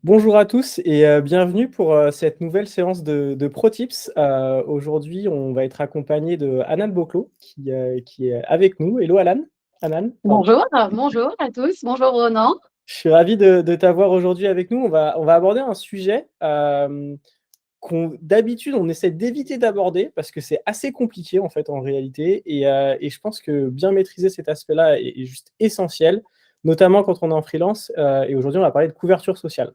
Bonjour à tous et bienvenue pour, cette nouvelle séance de ProTips. Aujourd'hui, on va être accompagné de Hanan Boklo qui est avec nous. Hello Hanan. Hanan, pardon. Bonjour, bonjour à tous, bonjour Ronan. Je suis ravi de t'avoir aujourd'hui avec nous. On va aborder un sujet, qu'on d'habitude on essaie d'éviter d'aborder parce que c'est assez compliqué en fait en réalité et je pense que bien maîtriser cet aspect-là est juste essentiel, notamment quand on est en freelance, et aujourd'hui on va parler de couverture sociale.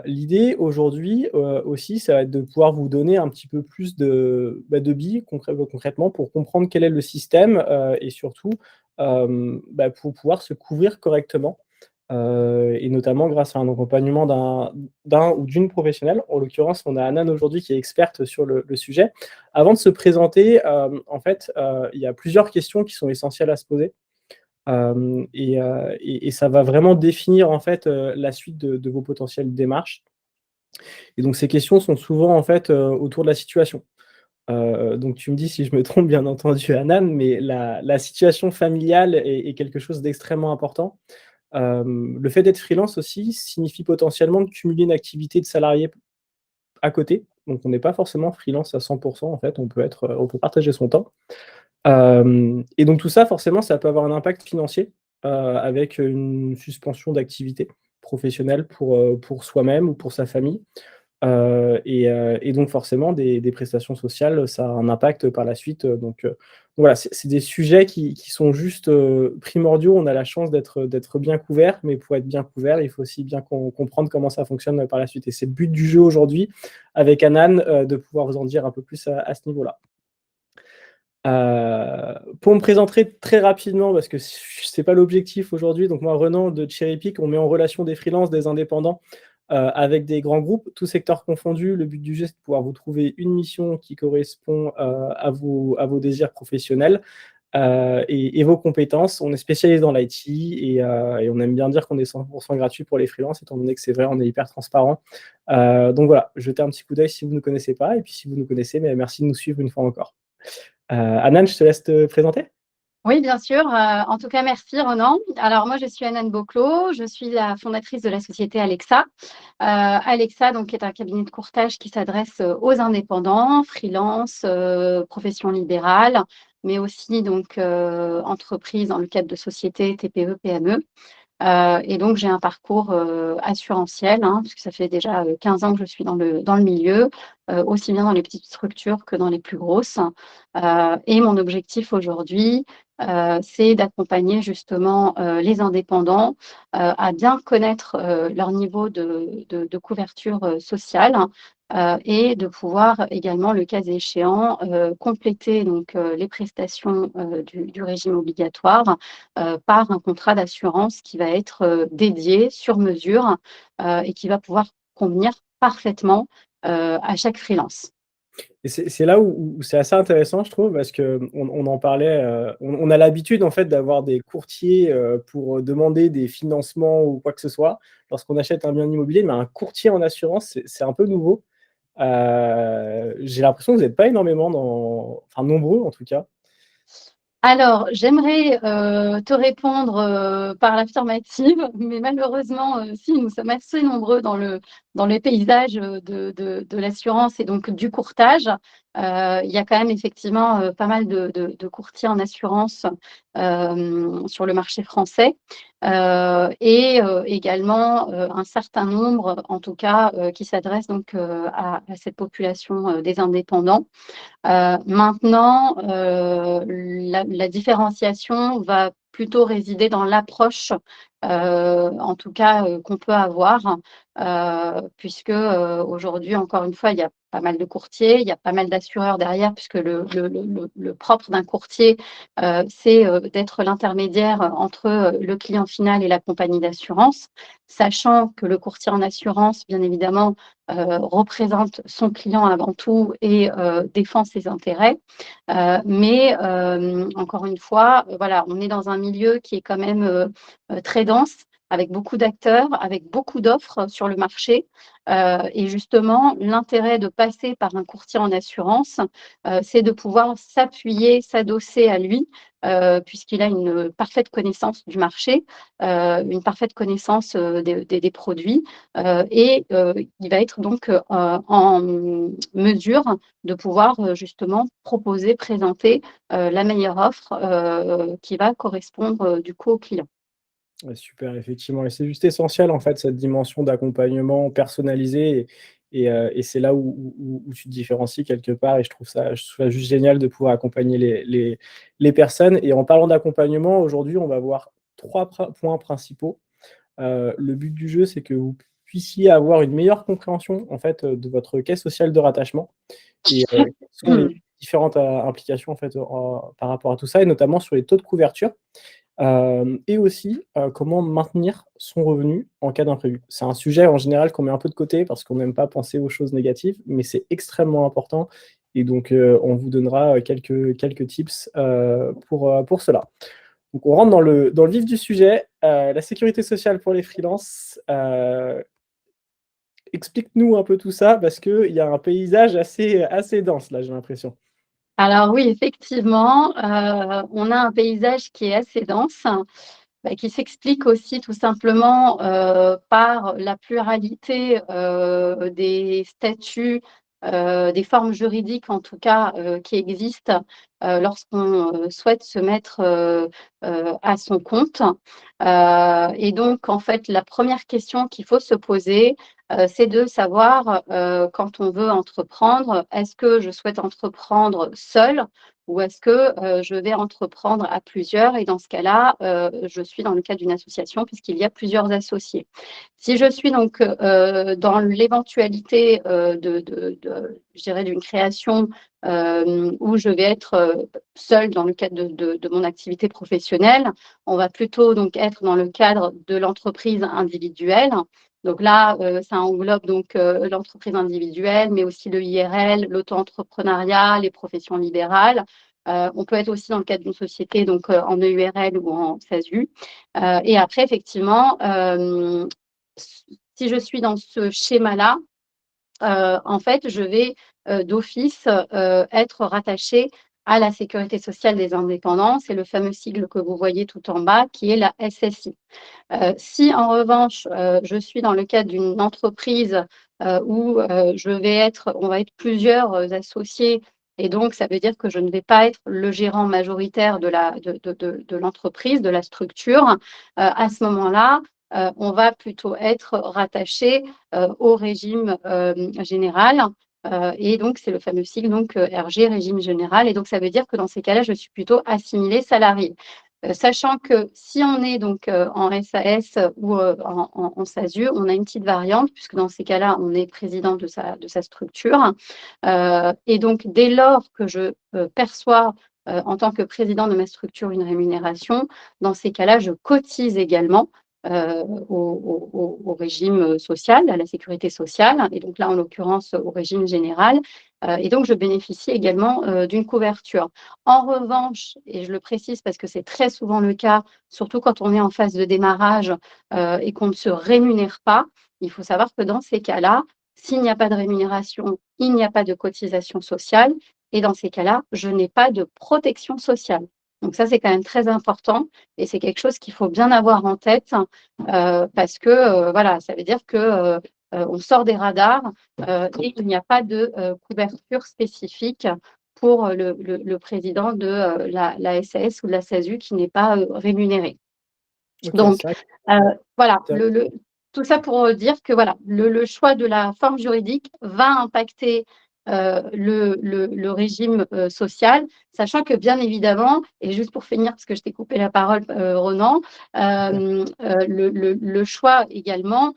L'idée aujourd'hui, aussi, ça va être de pouvoir vous donner un petit peu plus de billes concrètement pour comprendre quel est le système, et surtout, pour pouvoir se couvrir correctement, et notamment grâce à un accompagnement d'un ou d'une professionnelle. En l'occurrence, on a Hanan aujourd'hui qui est experte sur le sujet. Avant de se présenter, en fait, il y a plusieurs questions qui sont essentielles à se poser. Et ça va vraiment définir en fait, la suite de vos potentielles démarches. Et donc ces questions sont souvent en fait, autour de la situation. Donc tu me dis si je me trompe bien entendu Hanan, mais la situation familiale est quelque chose d'extrêmement important. Le fait d'être freelance aussi signifie potentiellement de cumuler une activité de salarié à côté. Donc on n'est pas forcément freelance à 100 en fait, on peut partager son temps. Et donc tout ça, forcément, ça peut avoir un impact financier, avec une suspension d'activité professionnelle pour soi-même ou pour sa famille. Et donc forcément des prestations sociales, ça a un impact par la suite, donc voilà, c'est des sujets qui sont juste, primordiaux. On a la chance d'être bien couverts, mais pour être bien couvert, il faut aussi bien comprendre comment ça fonctionne, par la suite et c'est le but du jeu aujourd'hui avec Hanan, de pouvoir vous en dire un peu plus à ce niveau-là. Pour me présenter très rapidement, parce que c'est pas l'objectif aujourd'hui, donc moi, Renan de Cherry Pick, on met en relation des freelances, des indépendants, avec des grands groupes, tous secteurs confondus. Le but du jeu, c'est de pouvoir vous trouver une mission qui correspond, à vos désirs professionnels, et vos compétences. On est spécialisé dans l'IT et on aime bien dire qu'on est 100 gratuit pour les freelances, étant donné que c'est vrai, on est hyper transparent. Donc voilà, jetez un petit coup d'œil si vous ne nous connaissez pas et puis si vous nous connaissez, mais merci de nous suivre une fois encore. Hanan, je te laisse te présenter. Oui, bien sûr. En tout cas, merci Ronan. Alors moi, je suis Hanan Boklo, je suis la fondatrice de la société Alexa. Alexa, donc, est un cabinet de courtage qui s'adresse aux indépendants, freelance, professions libérales, mais aussi donc entreprises dans le cadre de sociétés TPE, PME. Et donc, j'ai un parcours assurantiel, hein, puisque ça fait déjà 15 ans que je suis dans le milieu, aussi bien dans les petites structures que dans les plus grosses. Et mon objectif aujourd'hui, c'est d'accompagner justement les indépendants à bien connaître leur niveau de couverture sociale, et de pouvoir également, le cas échéant, compléter donc les prestations du régime obligatoire par un contrat d'assurance qui va être dédié sur mesure et qui va pouvoir convenir parfaitement à chaque freelance. Et c'est là où c'est assez intéressant, je trouve, parce qu'on en parlait, on a l'habitude, en fait, d'avoir des courtiers, pour demander des financements ou quoi que ce soit, lorsqu'on achète un bien immobilier, mais un courtier en assurance, c'est un peu nouveau. J'ai l'impression que vous n'êtes pas énormément enfin nombreux en tout cas. Alors, j'aimerais te répondre par l'affirmative, mais malheureusement, si, nous sommes assez nombreux dans le paysage de l'assurance et donc du courtage. Il y a quand même effectivement pas mal de courtiers en assurance sur le marché français, et également un certain nombre, en tout cas, qui s'adressent donc à cette population des indépendants. Maintenant, la différenciation va plutôt résider dans l'approche, en tout cas, qu'on peut avoir, puisque, aujourd'hui, encore une fois, il y a pas mal de courtiers, il y a pas mal d'assureurs derrière, puisque le propre d'un courtier, c'est, d'être l'intermédiaire entre, le client final et la compagnie d'assurance. Sachant que le courtier en assurance, bien évidemment, représente son client avant tout et défend ses intérêts. Mais encore une fois, voilà, on est dans un milieu qui est quand même très dense, avec beaucoup d'acteurs, avec beaucoup d'offres sur le marché. Et justement, l'intérêt de passer par un courtier en assurance, c'est de pouvoir s'appuyer, s'adosser à lui, puisqu'il a une parfaite connaissance du marché, une parfaite connaissance des produits, et il va être donc en mesure de pouvoir justement proposer, présenter la meilleure offre qui va correspondre du coup au client. Ouais, super, effectivement et c'est juste essentiel, en fait, cette dimension d'accompagnement personnalisé et c'est là où tu te différencies quelque part et je trouve ça juste génial de pouvoir accompagner les personnes et en parlant d'accompagnement, aujourd'hui, on va voir 3 points principaux. Le but du jeu, c'est que vous puissiez avoir une meilleure compréhension, en fait, de votre caisse sociale de rattachement et quelles sont les Mmh. différentes, implications, en fait, par rapport à tout ça et notamment sur les taux de couverture. Et aussi, comment maintenir son revenu en cas d'imprévu. C'est un sujet en général qu'on met un peu de côté parce qu'on n'aime pas penser aux choses négatives, mais c'est extrêmement important et donc on vous donnera, quelques tips, pour cela. Donc on rentre dans le vif du sujet, la sécurité sociale pour les freelances. Explique-nous un peu tout ça parce qu'il y a un paysage assez dense là, j'ai l'impression. Alors oui, effectivement, on a un paysage qui est assez dense, bah, qui s'explique aussi tout simplement, par la pluralité, des statuts, des formes juridiques en tout cas, qui existent, lorsqu'on, souhaite se mettre, à son compte. Et donc en fait, la première question qu'il faut se poser, c'est de savoir, quand on veut entreprendre, est-ce que je souhaite entreprendre seule ou est-ce que, je vais entreprendre à plusieurs? Et dans ce cas-là, je suis dans le cadre d'une association puisqu'il y a plusieurs associés. Si je suis donc, dans l'éventualité, je dirais d'une création, où je vais être, seule dans le cadre de mon activité professionnelle, on va plutôt donc être dans le cadre de l'entreprise individuelle. Donc là, ça englobe donc, l'entreprise individuelle, mais aussi le IRL, l'auto-entrepreneuriat, les professions libérales. On peut être aussi dans le cadre d'une société, donc, en EURL ou en SASU. Et après effectivement, si je suis dans ce schéma-là, en fait, je vais, d'office, être rattachée à la sécurité sociale des indépendants. C'est le fameux sigle que vous voyez tout en bas qui est la SSI. Si en revanche, je suis dans le cadre d'une entreprise, où, on va être plusieurs, associés et donc ça veut dire que je ne vais pas être le gérant majoritaire de l'entreprise, de la structure. À ce moment-là, on va plutôt être rattaché, au régime, général, et donc c'est le fameux sigle donc, RG, régime général et donc ça veut dire que dans ces cas-là, je suis plutôt assimilée salariée. Sachant que si on est donc, en SAS ou, en SASU, on a une petite variante puisque dans ces cas-là, on est président de sa structure. Et donc dès lors que je, perçois, en tant que président de ma structure une rémunération, dans ces cas-là, je cotise également, au régime, social, à la sécurité sociale et donc là, en l'occurrence, au régime général, et donc je bénéficie également, d'une couverture. En revanche, et je le précise parce que c'est très souvent le cas, surtout quand on est en phase de démarrage, et qu'on ne se rémunère pas, il faut savoir que dans ces cas-là, s'il n'y a pas de rémunération, il n'y a pas de cotisation sociale et dans ces cas-là, je n'ai pas de protection sociale. Donc ça, c'est quand même très important et c'est quelque chose qu'il faut bien avoir en tête, parce que, voilà, ça veut dire que, on sort des radars, et il n'y a pas de, couverture spécifique pour le président de la SAS ou de la SASU qui n'est pas rémunéré. OK, Donc, c'est vrai voilà, que tout ça pour dire que voilà, le choix de la forme juridique va impacter le régime social, sachant que bien évidemment, et juste pour finir, parce que je t'ai coupé la parole, Ronan, le choix également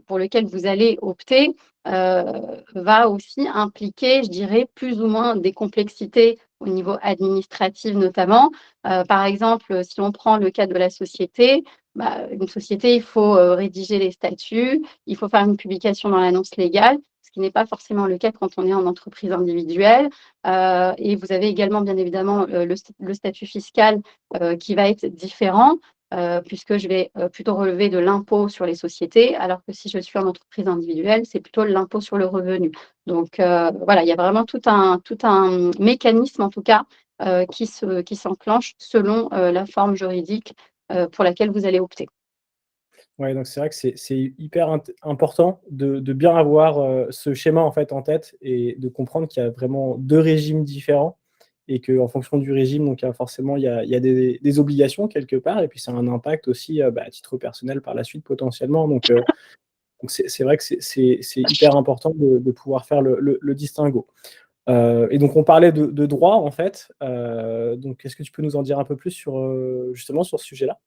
pour lequel vous allez opter va aussi impliquer, je dirais, plus ou moins des complexités au niveau administratif notamment. Par exemple, si on prend le cas de la société, bah, une société, il faut rédiger les statuts, il faut faire une publication dans l'annonce légale, ce qui n'est pas forcément le cas quand on est en entreprise individuelle. Et vous avez également, bien évidemment, le statut fiscal qui va être différent. puisque je vais plutôt relever de l'impôt sur les sociétés, alors que si je suis en entreprise individuelle, c'est plutôt l'impôt sur le revenu. Donc voilà, il y a vraiment tout un mécanisme, en tout cas, qui s'enclenche selon la forme juridique pour laquelle vous allez opter. Ouais, donc c'est vrai que c'est hyper important de bien avoir, ce schéma, en fait, en tête et de comprendre qu'il y a vraiment 2 régimes différents et qu'en fonction du régime, donc il y a des obligations quelque part et puis ça a un impact aussi, à titre personnel par la suite potentiellement donc c'est vrai que c'est hyper important de pouvoir faire le distinguo. Et donc on parlait de droit, en fait, donc est-ce que tu peux nous en dire un peu plus sur, justement sur ce sujet-là?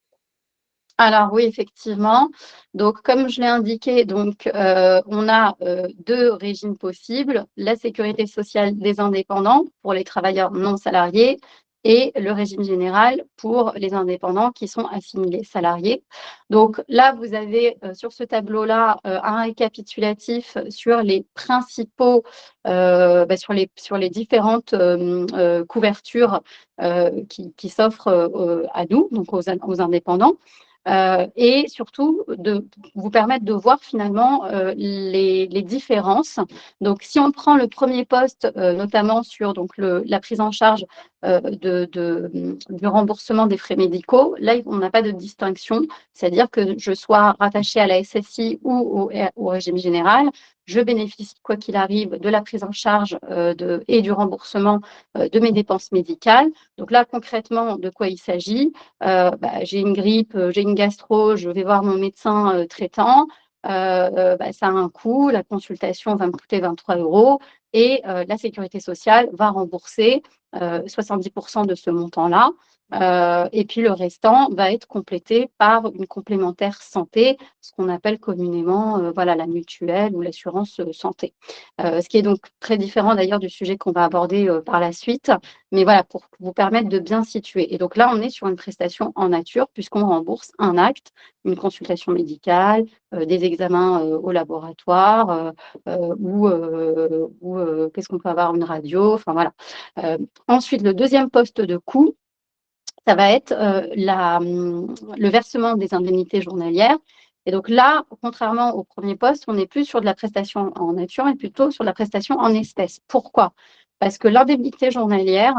Alors oui, effectivement. Donc comme je l'ai indiqué, donc on a, 2 régimes possibles: la sécurité sociale des indépendants pour les travailleurs non salariés et le régime général pour les indépendants qui sont assimilés salariés. Donc là, vous avez, sur ce tableau-là, un récapitulatif sur les principaux, sur les différentes, couvertures, qui s'offrent, à nous, donc aux indépendants. Et surtout de vous permettre de voir finalement les différences. Donc, si on prend le premier poste, notamment sur donc la prise en charge du remboursement des frais médicaux, là, on n'a pas de distinction, c'est-à-dire que je sois rattachée à la SSI ou au régime général, je bénéficie, quoi qu'il arrive, de la prise en charge et du remboursement de mes dépenses médicales. Donc là, concrètement, de quoi il s'agit? J'ai une grippe, j'ai une gastro, je vais voir mon médecin traitant, ça a un coût, la consultation va me coûter 23 € et la sécurité sociale va rembourser 70% de ce montant-là. Et puis le restant va être complété par une complémentaire santé, ce qu'on appelle communément la mutuelle ou l'assurance santé. Ce qui est donc très différent d'ailleurs du sujet qu'on va aborder par la suite, mais voilà, pour vous permettre de bien situer. Et donc là, on est sur une prestation en nature puisqu'on rembourse un acte, une consultation médicale, des examens au laboratoire ou qu'est-ce qu'on peut avoir, une radio, enfin voilà. Ensuite, le deuxième poste de coût, ça va être le versement des indemnités journalières. Et donc là, contrairement au premier poste, on n'est plus sur de la prestation en nature, mais plutôt sur de la prestation en espèces. Pourquoi? Parce que l'indemnité journalière,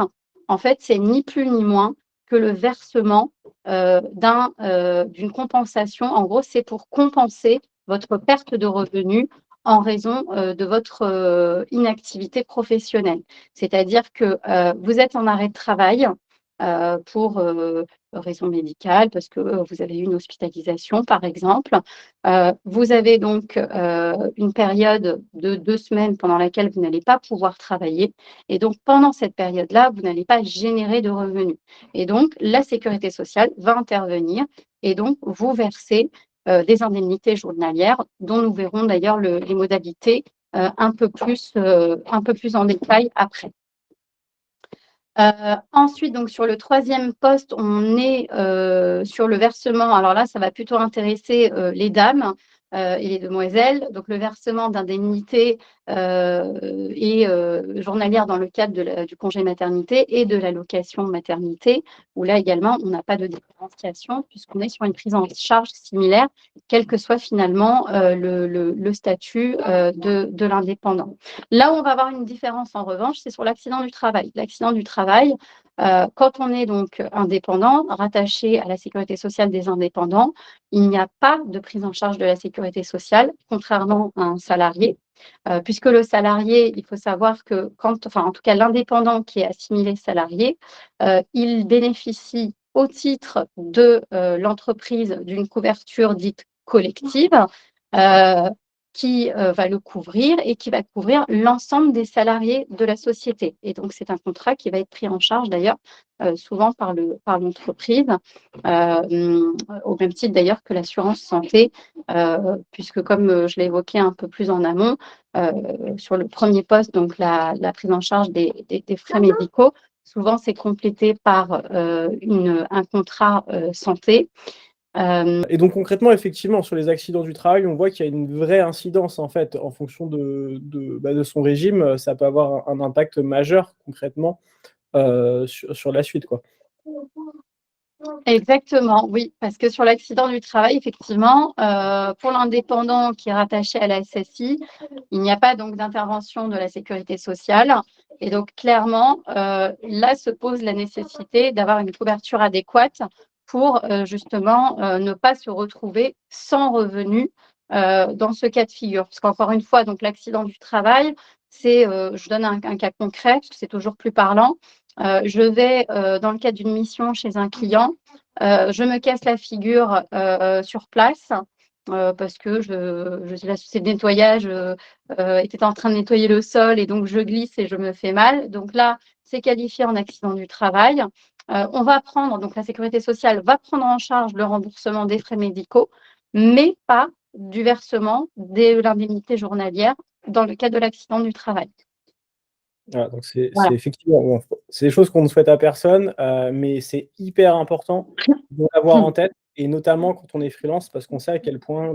en fait, c'est ni plus ni moins que le versement d'une compensation. En gros, c'est pour compenser votre perte de revenus en raison de votre inactivité professionnelle. C'est-à-dire que vous êtes en arrêt de travail pour raison médicale, parce que vous avez eu une hospitalisation, par exemple. Vous avez donc une période de 2 semaines pendant laquelle vous n'allez pas pouvoir travailler. Et donc, pendant cette période-là, vous n'allez pas générer de revenus. Et donc, la sécurité sociale va intervenir et donc vous verser des indemnités journalières, dont nous verrons d'ailleurs les modalités un peu plus en détail après. Ensuite, donc sur le troisième poste, on est sur le versement. Alors là, ça va plutôt intéresser les dames et les demoiselles. Donc le versement d'indemnités journalières dans le cadre du congé maternité et de l'allocation maternité, où là également, on n'a pas de différenciation puisqu'on est sur une prise en charge similaire, quel que soit finalement le statut de l'indépendant. Là où on va avoir une différence, en revanche, c'est sur l'accident du travail. L'accident du travail, quand on est donc indépendant, rattaché à la sécurité sociale des indépendants, il n'y a pas de prise en charge de la sécurité sociale, contrairement à un salarié, puisque le salarié, il faut savoir que en tout cas l'indépendant qui est assimilé salarié, il bénéficie au titre de l'entreprise d'une couverture dite collective, euh, qui va le couvrir et qui va couvrir l'ensemble des salariés de la société. Et donc, c'est un contrat qui va être pris en charge d'ailleurs souvent par l'entreprise, au même titre d'ailleurs que l'assurance santé, puisque comme je l'ai évoqué un peu plus en amont, sur le premier poste, donc la prise en charge des frais médicaux, souvent c'est complété par un contrat santé. Et donc concrètement, effectivement, sur les accidents du travail, on voit qu'il y a une vraie incidence, en fait, en fonction de son régime, ça peut avoir un impact majeur concrètement, sur la suite, quoi. Exactement, oui, parce que sur l'accident du travail, effectivement, pour l'indépendant qui est rattaché à la SSI, il n'y a pas donc d'intervention de la sécurité sociale et donc clairement, là se pose la nécessité d'avoir une couverture adéquate pour, justement, ne pas se retrouver sans revenu, dans ce cas de figure. Parce qu'encore une fois, donc l'accident du travail, c'est, je donne un cas concret parce que c'est toujours plus parlant. Je vais, dans le cadre d'une mission chez un client, je me casse la figure, sur place, parce que la société de nettoyage, était en train de nettoyer le sol et donc je glisse et je me fais mal. Donc là, c'est qualifié en accident du travail. On va prendre donc la sécurité sociale va prendre en charge le remboursement des frais médicaux, mais pas du versement de l'indemnité journalière dans le cadre de l'accident du travail. Voilà, donc c'est Voilà. effectivement bon, c'est des choses qu'on ne souhaite à personne, mais c'est hyper important de l'avoir en tête et notamment quand on est freelance parce qu'on sait à quel point,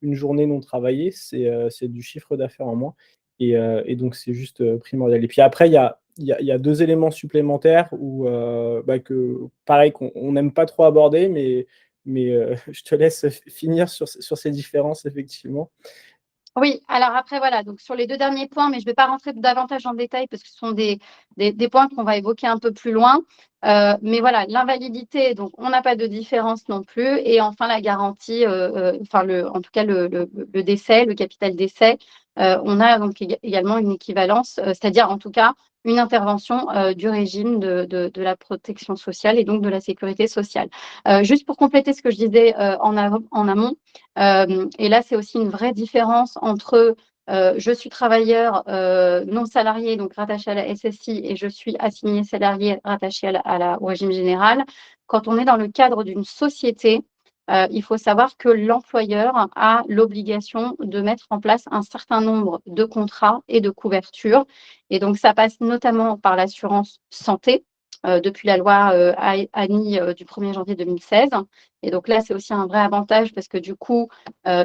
une journée non travaillée, c'est du chiffre d'affaires en moins et donc c'est juste, primordial et puis après il y a 2 éléments supplémentaires où, que pareil qu'on n'aime pas trop aborder mais je te laisse finir sur ces différences effectivement. Oui, alors après voilà, donc sur les 2 derniers points, mais je ne vais pas rentrer davantage en détail parce que ce sont des points qu'on va évoquer un peu plus loin. Mais voilà, l'invalidité, donc on n'a pas de différence non plus et enfin la garantie, enfin en tout cas le décès, le capital décès, on a donc également une équivalence, c'est-à-dire en tout cas une intervention, du régime de la protection sociale et donc de la sécurité sociale. Juste pour compléter ce que je disais, en amont, et là, c'est aussi une vraie différence entre je suis travailleur non salarié, donc rattaché à la SSI, et je suis assigné salarié rattaché au régime général. Quand on est dans le cadre d'une société, il faut savoir que l'employeur a l'obligation de mettre en place un certain nombre de contrats et de couvertures. Et donc, ça passe notamment par l'assurance santé, depuis la loi ANI du 1er janvier 2016. Et donc là, c'est aussi un vrai avantage parce que du coup,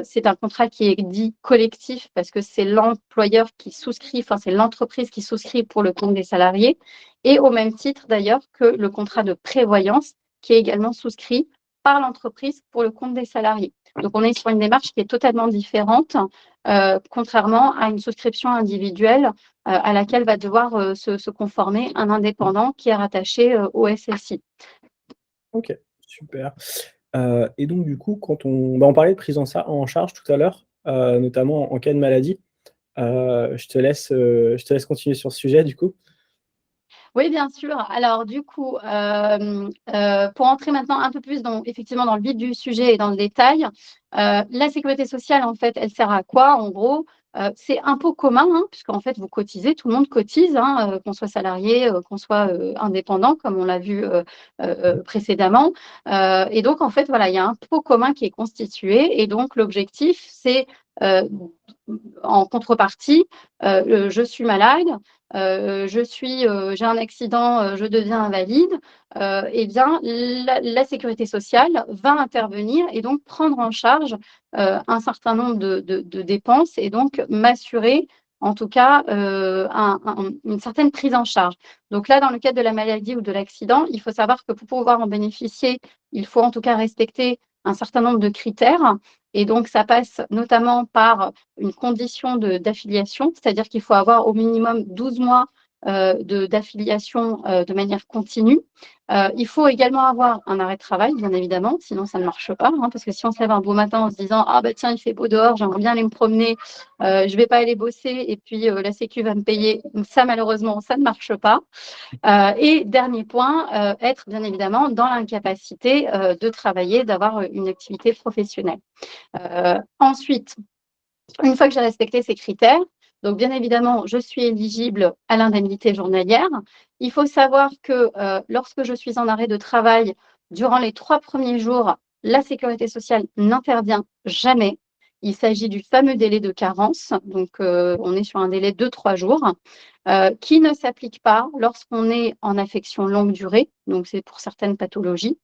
c'est un contrat qui est dit collectif parce que c'est l'employeur qui souscrit, enfin c'est l'entreprise qui souscrit pour le compte des salariés et au même titre d'ailleurs que le contrat de prévoyance qui est également souscrit par l'entreprise pour le compte des salariés. Donc on est sur une démarche qui est totalement différente, contrairement à une souscription individuelle à laquelle va devoir se conformer un indépendant qui est rattaché au SSI. OK, super. Et donc du coup, quand on parlait de prise en charge tout à l'heure, notamment en cas de maladie. Je te laisse continuer sur ce sujet du coup. Oui, bien sûr. Alors du coup, pour entrer maintenant un peu plus effectivement dans le vif du sujet et dans le détail, la sécurité sociale, en fait, elle sert à quoi? En gros, c'est impôt commun, hein, puisqu'en fait, vous cotisez, tout le monde cotise, hein, qu'on soit salarié, qu'on soit, indépendant, comme on l'a vu, précédemment. Et donc en fait, voilà, il y a un pot commun qui est constitué et donc l'objectif, c'est, heu, en contrepartie, je suis malade, j'ai un accident, je deviens invalide, eh bien la sécurité sociale va intervenir et donc prendre en charge, un certain nombre de dépenses et donc m'assurer en tout cas, une certaine prise en charge. Donc là, dans le cadre de la maladie ou de l'accident, il faut savoir que pour pouvoir en bénéficier, il faut en tout cas respecter un certain nombre de critères et donc ça passe notamment par une condition d'affiliation, c'est-à-dire qu'il faut avoir au minimum 12 mois d'affiliation de manière continue. Il faut également avoir un arrêt de travail, bien évidemment, sinon ça ne marche pas, hein, parce que si on se lève un beau matin en se disant ah bah tiens il fait beau dehors, j'aimerais bien aller me promener, je vais pas aller bosser et puis la Sécu va me payer, donc ça malheureusement ça ne marche pas. Et dernier point, être bien évidemment dans l'incapacité de travailler, d'avoir une activité professionnelle. Ensuite, une fois que j'ai respecté ces critères, donc bien évidemment, je suis éligible à l'indemnité journalière. Il faut savoir que lorsque je suis en arrêt de travail, durant les 3 premiers jours, la sécurité sociale n'intervient jamais. Il s'agit du fameux délai de carence, donc on est sur un délai de 3 jours, qui ne s'applique pas lorsqu'on est en affection longue durée, donc c'est pour certaines pathologies,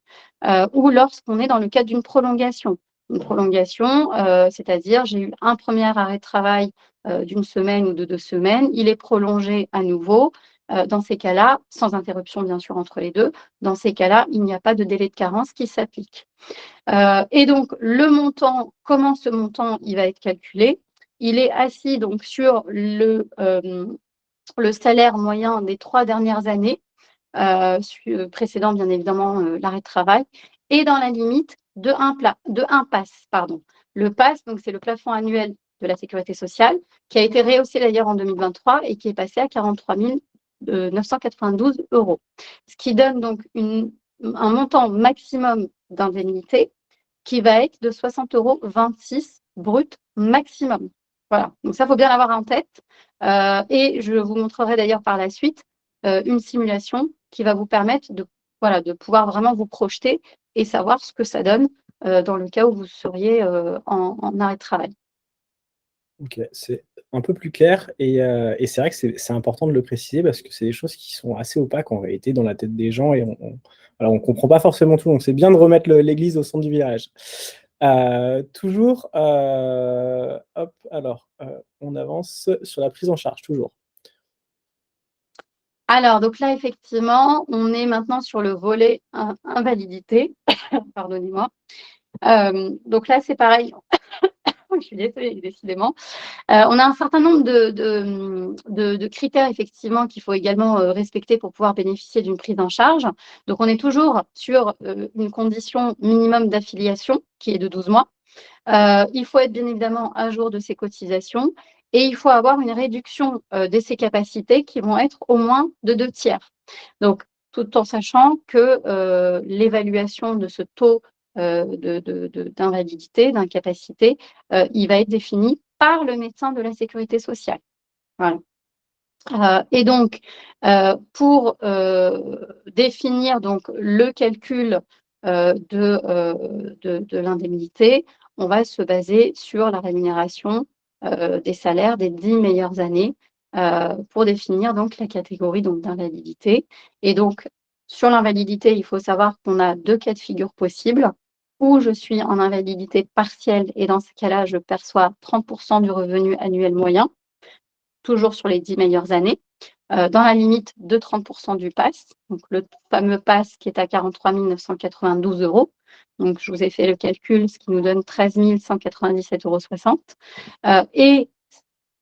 ou lorsqu'on est dans le cadre d'une prolongation. Une prolongation, c'est-à-dire j'ai eu un premier arrêt de travail, d'1 semaine ou de 2 semaines, il est prolongé à nouveau dans ces cas-là, sans interruption bien sûr entre les deux, dans ces cas-là, il n'y a pas de délai de carence qui s'applique. Et donc, comment ce montant il va être calculé? Il est assis donc sur le salaire moyen des 3 dernières années, précédant bien évidemment l'arrêt de travail, et dans la limite de un PAS, pardon. Le PAS, donc c'est le plafond annuel de la sécurité sociale, qui a été rehaussé d'ailleurs en 2023 et qui est passé à 43 992 €. Ce qui donne donc un montant maximum d'indemnité qui va être de 60,26 € brut maximum. Voilà, donc ça, il faut bien l'avoir en tête. Et je vous montrerai d'ailleurs par la suite une simulation qui va vous permettre de pouvoir vraiment vous projeter et savoir ce que ça donne dans le cas où vous seriez en arrêt de travail. OK, c'est un peu plus clair et c'est vrai que c'est important de le préciser parce que c'est des choses qui sont assez opaques en réalité dans la tête des gens et on comprend pas forcément tout, donc c'est bien de remettre l'église au centre du village. Toujours, hop, alors, on avance sur la prise en charge, toujours. Alors, donc là, effectivement, on est maintenant sur le volet invalidité. Pardonnez-moi. Donc là, c'est pareil. Je suis désolée, décidément. On a un certain nombre de critères, effectivement, qu'il faut également respecter pour pouvoir bénéficier d'une prise en charge. Donc, on est toujours sur une condition minimum d'affiliation qui est de 12 mois. Il faut être bien évidemment à jour de ses cotisations et il faut avoir une réduction de ses capacités qui vont être au moins de 2/3. Donc, tout en sachant que l'évaluation de ce taux d'invalidité, d'incapacité, il va être défini par le médecin de la sécurité sociale. Voilà. Et donc, pour définir donc le calcul de l'indemnité, on va se baser sur la rémunération des salaires des 10 meilleures années pour définir donc la catégorie donc d'invalidité. Et donc, sur l'invalidité, il faut savoir qu'on a 2 cas de figure possibles, où je suis en invalidité partielle et dans ce cas-là, je perçois 30 % du revenu annuel moyen, toujours sur les 10 meilleures années, dans la limite de 30 % du PAS, donc le fameux PAS qui est à 43 992 €. Donc, je vous ai fait le calcul, ce qui nous donne 13 197,60 €. Et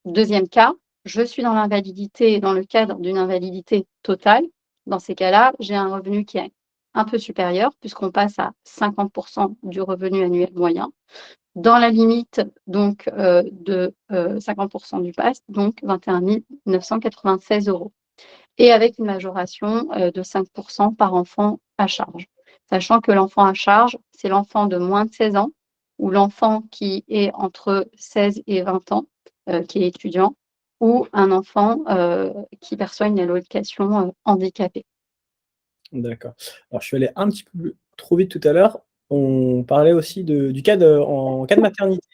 deuxième cas, je suis dans l'invalidité, dans le cadre d'une invalidité totale. Dans ces cas-là, j'ai un revenu qui est un peu supérieur, puisqu'on passe à 50 % du revenu annuel moyen, dans la limite donc de 50 % du PAS, donc 21 996 €. Et avec une majoration de 5 % par enfant à charge. Sachant que l'enfant à charge, c'est l'enfant de moins de 16 ans ou l'enfant qui est entre 16 et 20 ans, qui est étudiant, ou un enfant qui perçoit une allocation handicapé. D'accord. Alors je suis allé un petit peu trop vite tout à l'heure. On parlait aussi du cas en cas de maternité.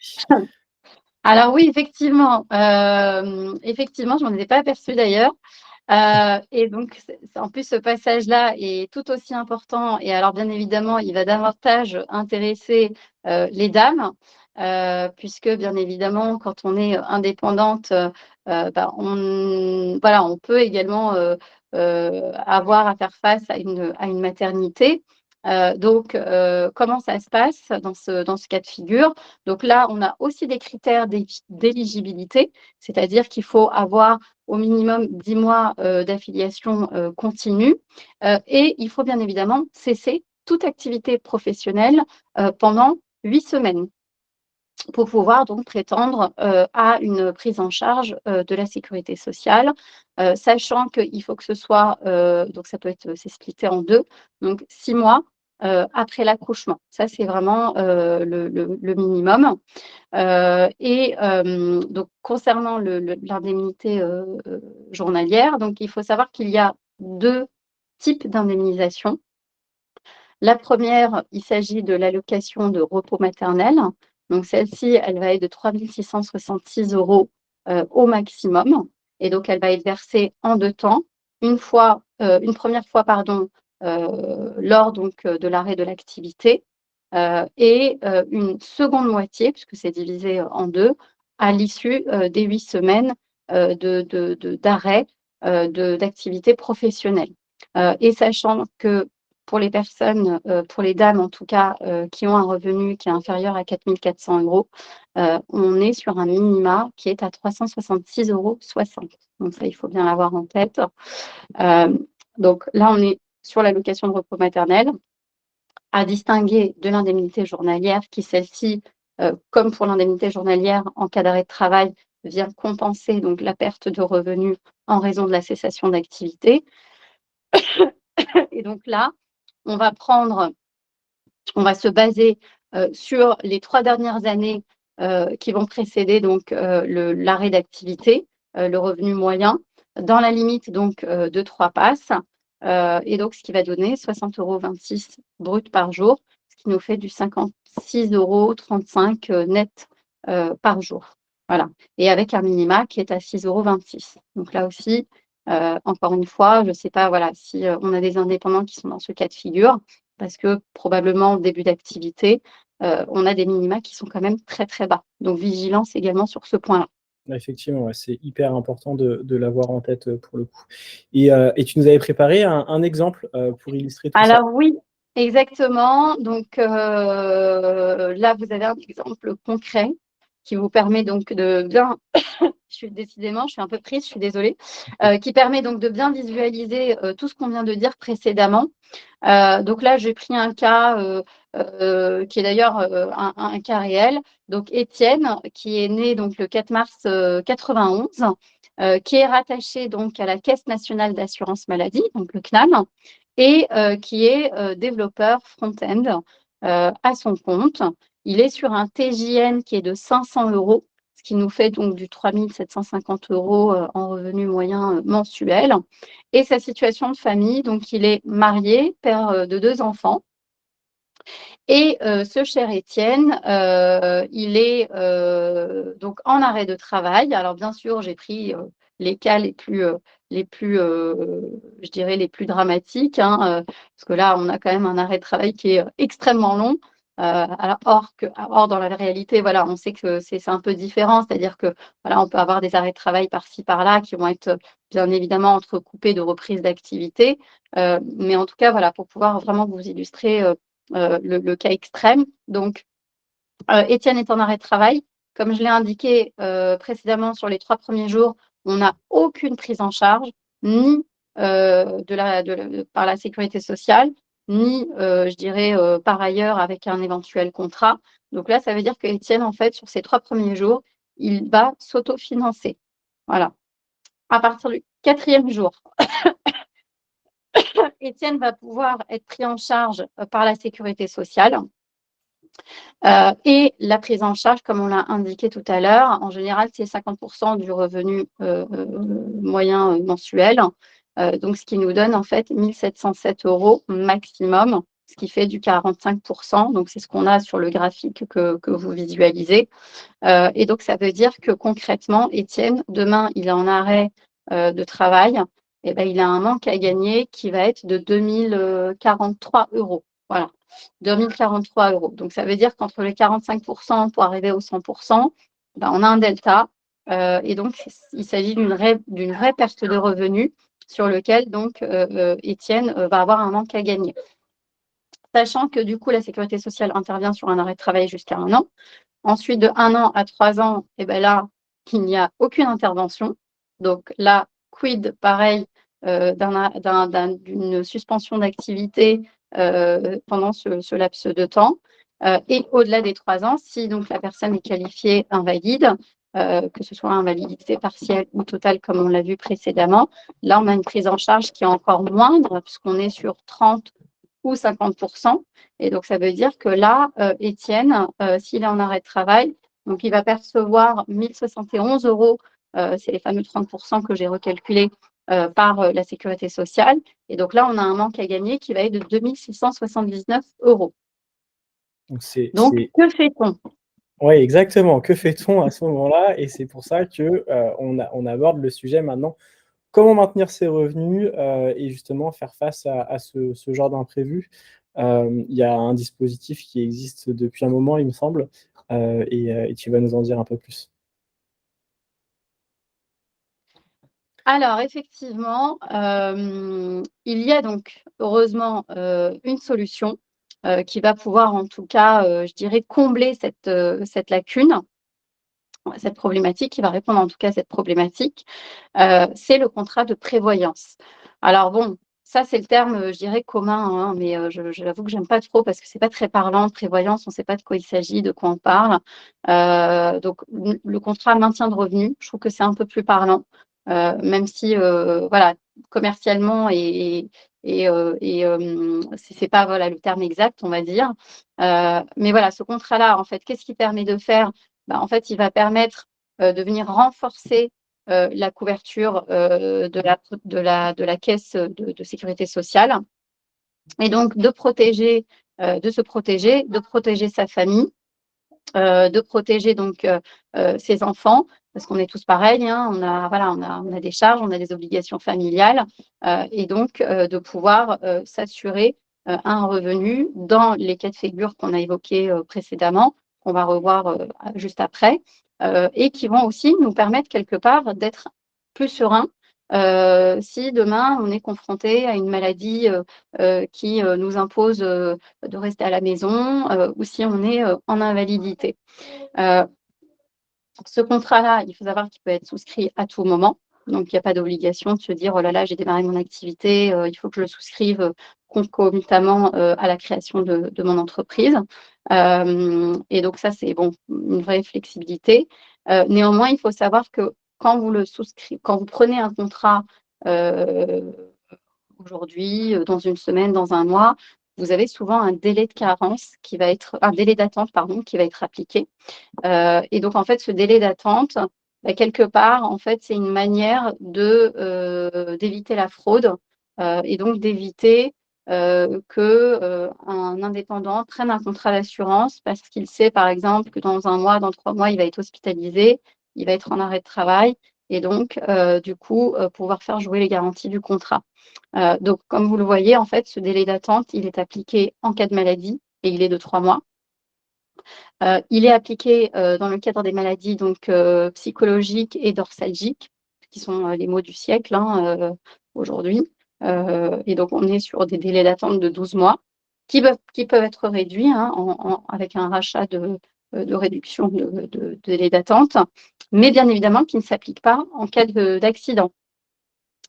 Alors oui, effectivement, effectivement, je m'en étais pas aperçue d'ailleurs. Et donc en plus ce passage-là est tout aussi important et alors bien évidemment, il va davantage intéresser, les dames, puisque bien évidemment quand on est indépendante, on peut également, avoir à faire face à une maternité. Donc comment ça se passe dans ce cas de figure? Donc là, on a aussi des critères d'éligibilité, c'est-à-dire qu'il faut avoir au minimum 10 mois d'affiliation continue et il faut bien évidemment cesser toute activité professionnelle pendant 8 semaines pour pouvoir donc prétendre à une prise en charge de la sécurité sociale, sachant qu'il faut que ce soit, donc ça c'est splitté en 2, donc 6 mois après l'accouchement. Ça, c'est vraiment le minimum. Donc concernant l'indemnité journalière, donc il faut savoir qu'il y a 2 types d'indemnisation. La première, il s'agit de l'allocation de repos maternel. Donc celle-ci, elle va être de 3 666 € au maximum et donc elle va être versée en 2 temps. Une première fois, pardon, lors donc de l'arrêt de l'activité, et une seconde moitié, puisque c'est divisé en 2, à l'issue des 8 semaines d'arrêt d'activité professionnelle. Et sachant que pour les personnes, pour les dames en tout cas, qui ont un revenu qui est inférieur à 4 400 €, on est sur un minima qui est à 366,60 €. Donc ça, il faut bien l'avoir en tête. Donc là, on est sur l'allocation de repos maternel, à distinguer de l'indemnité journalière qui, celle-ci, comme pour l'indemnité journalière en cas d'arrêt de travail, vient compenser donc la perte de revenus en raison de la cessation d'activité. Et donc là, on va se baser sur les 3 dernières années qui vont précéder donc l'arrêt d'activité, le revenu moyen, dans la limite donc de 3 passes. Et donc, ce qui va donner 60,26 € brut par jour, ce qui nous fait du 56,35 € net par jour. Voilà. Et avec un minima qui est à 6,26 €. Donc là aussi, encore une fois, je ne sais pas voilà, si on a des indépendants qui sont dans ce cas de figure, parce que probablement début d'activité, on a des minima qui sont quand même très, très bas. Donc vigilance également sur ce point-là. Effectivement, ouais, c'est hyper important de l'avoir en tête, pour le coup et tu nous avais préparé un exemple, pour illustrer tout ça? Alors oui, exactement. Donc là, vous avez un exemple concret qui vous permet donc de bien je suis un peu prise, je suis désolée, qui permet donc de bien visualiser, tout ce qu'on vient de dire précédemment. Donc là, j'ai pris un cas, qui est d'ailleurs, un cas réel. Donc Étienne, qui est né donc le 4 mars, 91, qui est rattaché donc à la Caisse nationale d'assurance maladie, donc le CNAM, et qui est, développeur front-end, à son compte. Il est sur un TJN qui est de 500 €, ce qui nous fait donc du 3 750 € en revenu moyen, mensuel. Et sa situation de famille, donc il est marié, père, de 2 enfants. Et ce cher Étienne, il est donc en arrêt de travail. Alors bien sûr, j'ai pris les cas je dirais les plus dramatiques, hein, parce que là, on a quand même un arrêt de travail qui est extrêmement long. Alors or dans la réalité, voilà, on sait que c'est un peu différent, c'est-à-dire que voilà, on peut avoir des arrêts de travail par-ci par-là qui vont être bien évidemment entrecoupés de reprises d'activité. Mais en tout cas, voilà, pour pouvoir vraiment vous illustrer le cas extrême. Donc, Étienne est en arrêt de travail. Comme je l'ai indiqué précédemment, sur les 3 premiers jours, on n'a aucune prise en charge, ni par la sécurité sociale, ni, je dirais, par ailleurs avec un éventuel contrat. Donc là, ça veut dire qu'Étienne, en fait, sur ces 3 premiers jours, il va s'autofinancer. Voilà. À partir du 4e jour, Étienne va pouvoir être pris en charge par la sécurité sociale. Et la prise en charge, comme on l'a indiqué tout à l'heure, en général, c'est 50% du revenu moyen mensuel. Donc, ce qui nous donne en fait 1 707 € maximum, ce qui fait du 45%. Donc, c'est ce qu'on a sur le graphique que vous visualisez. Et donc, ça veut dire que concrètement, Étienne, demain, il est en arrêt de travail, et ben, il a un manque à gagner qui va être de 2 043 €. Voilà, 2 043 €. Donc, ça veut dire qu'entre les 45% pour arriver aux 100%, ben, on a un delta. Et donc, il s'agit d'une vraie perte de revenus sur lequel donc Étienne va avoir un manque à gagner. Sachant que du coup, la sécurité sociale intervient sur un arrêt de travail jusqu'à 1 an. Ensuite, de 1 an à 3 ans, et ben là, il n'y a aucune intervention. Donc là, quid pareil d'une suspension d'activité pendant ce laps de temps. Et au-delà des 3 ans, si donc la personne est qualifiée invalide, que ce soit invalidité partielle ou totale comme on l'a vu précédemment, là on a une prise en charge qui est encore moindre puisqu'on est sur 30 ou 50%. Et donc ça veut dire que là, Étienne, s'il est en arrêt de travail, donc il va percevoir 1 071 €, c'est les fameux 30% que j'ai recalculés par la sécurité sociale. Et donc là, on a un manque à gagner qui va être de 2 679 €. Donc Donc, que fait-on? ouais, exactement. Que fait-on à ce moment-là? Et c'est pour ça que, on aborde le sujet maintenant. Comment maintenir ses revenus, et justement faire face à ce genre d'imprévu? Il y a un dispositif qui existe depuis un moment, il me semble, et tu vas nous en dire un peu plus. Alors effectivement, il y a donc heureusement, une solution, qui va pouvoir en tout cas, je dirais combler cette lacune, cette problématique, qui va répondre en tout cas à cette problématique, c'est le contrat de prévoyance. Alors bon, ça c'est le terme, je dirais commun, hein, mais j'avoue que j'aime pas trop parce que c'est pas très parlant, prévoyance, on sait pas de quoi il s'agit, de quoi on parle. Donc le contrat maintien de revenu, je trouve que c'est un peu plus parlant, même si, voilà, commercialement c'est pas, voilà, le terme exact, on va dire. Mais voilà, ce contrat-là, en fait, qu'est-ce qu'il permet de faire? Bah, en fait, il va permettre, de venir renforcer, la couverture, de la caisse, de sécurité sociale et donc de se protéger, de protéger sa famille, de protéger donc ses enfants, parce qu'on est tous pareils, hein, on a des charges, on a des obligations familiales, et donc de pouvoir s'assurer un revenu dans les cas de figure qu'on a évoqués précédemment, qu'on va revoir juste après, et qui vont aussi nous permettre quelque part d'être plus serein si demain on est confronté à une maladie qui nous impose de rester à la maison, ou si on est en invalidité. Euh, Ce contrat-là, il faut savoir qu'il peut être souscrit à tout moment. Donc, il n'y a pas d'obligation de se dire, oh là là, j'ai démarré mon activité, il faut que je le souscrive concomitamment à la création de mon entreprise. Et donc, ça, c'est bon, une vraie flexibilité. Néanmoins, il faut savoir que quand vous prenez un contrat euh, aujourd'hui, dans une semaine, dans un mois, vous avez souvent un délai de carence un délai d'attente, pardon, qui va être appliqué. Et donc, en fait, ce délai d'attente, bah, quelque part, en fait, c'est une manière d'éviter la fraude et donc d'éviter qu'un indépendant prenne un contrat d'assurance parce qu'il sait, par exemple, que dans un mois, dans 3 mois, il va être hospitalisé, il va être en arrêt de travail et donc, du coup, pouvoir faire jouer les garanties du contrat. Donc, comme vous le voyez, en fait, ce délai d'attente, il est appliqué en cas de maladie et il est de 3 mois. Il est appliqué dans le cadre des maladies donc, psychologiques et dorsalgiques, qui sont les maux du siècle aujourd'hui. Et donc, on est sur des délais d'attente de 12 mois qui peuvent être réduits avec un rachat de réduction de délai d'attente, mais bien évidemment qui ne s'applique pas en cas d'accident.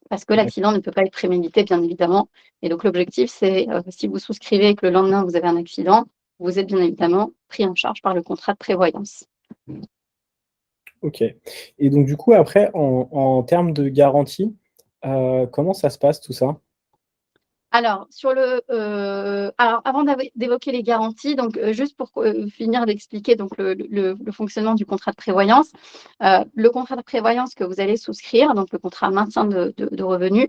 Parce que l'accident ne peut pas être prémédité, bien évidemment. Et donc, l'objectif, c'est si vous souscrivez et que le lendemain, vous avez un accident, vous êtes bien évidemment pris en charge par le contrat de prévoyance. OK. Et donc du coup, après, en termes de garantie, comment ça se passe tout ça? Alors, avant d'évoquer les garanties, donc juste pour finir d'expliquer donc le fonctionnement du contrat de prévoyance, le contrat de prévoyance que vous allez souscrire, donc le contrat maintien de revenus,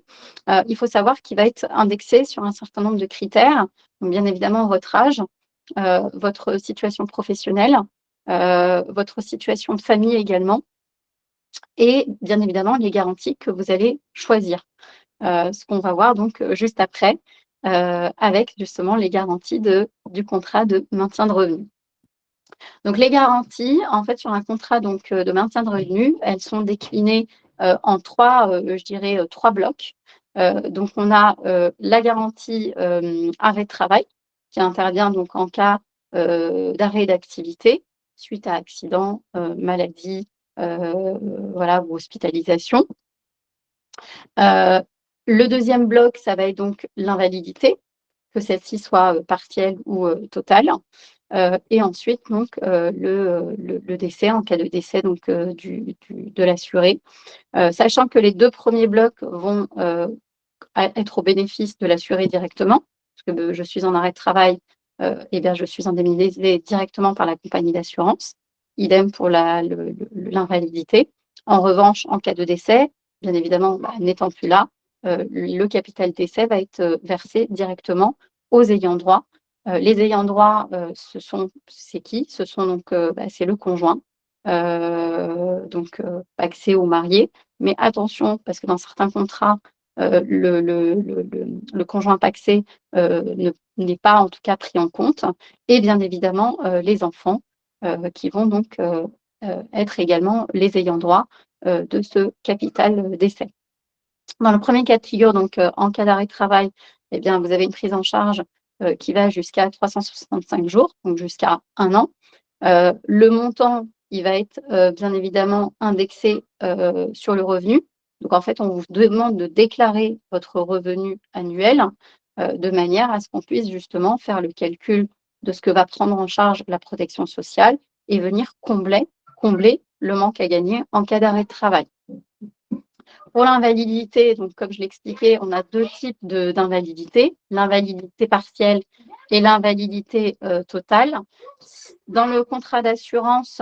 il faut savoir qu'il va être indexé sur un certain nombre de critères. Donc, bien évidemment, votre âge, votre situation professionnelle, votre situation de famille également, et bien évidemment les garanties que vous allez choisir. Ce qu'on va voir donc juste après, avec justement les garanties du contrat de maintien de revenus. Donc les garanties, en fait, sur un contrat donc, de maintien de revenus, elles sont déclinées en je dirais, 3 blocs. Donc on a la garantie arrêt de travail, qui intervient donc en cas d'arrêt d'activité suite à accident, maladie, voilà, ou hospitalisation. Le deuxième bloc, ça va être donc l'invalidité, que celle-ci soit partielle ou totale. Et ensuite, donc, le décès, en cas de décès donc, de l'assuré. Sachant que les 2 premiers blocs vont être au bénéfice de l'assuré directement, parce que je suis en arrêt de travail, et bien, je suis indemnisée directement par la compagnie d'assurance. Idem pour l'invalidité. En revanche, en cas de décès, bien évidemment, n'étant plus là, le capital décès va être versé directement aux ayants droit. Les ayants droit, c'est qui? Ce sont donc, c'est le conjoint, donc pacsé ou marié. Mais attention, parce que dans certains contrats, le conjoint pacsé n'est pas en tout cas pris en compte. Et bien évidemment, les enfants qui vont donc être également les ayants droit de ce capital décès. Dans le premier cas de figure, donc en cas d'arrêt de travail, eh bien, vous avez une prise en charge qui va jusqu'à 365 jours, donc jusqu'à 1 an. Le montant, il va être bien évidemment indexé sur le revenu. Donc en fait, on vous demande de déclarer votre revenu annuel de manière à ce qu'on puisse justement faire le calcul de ce que va prendre en charge la protection sociale et venir combler le manque à gagner en cas d'arrêt de travail. Pour l'invalidité, donc comme je l'expliquais, on a 2 types d'invalidité, l'invalidité partielle et l'invalidité totale. Dans le contrat d'assurance,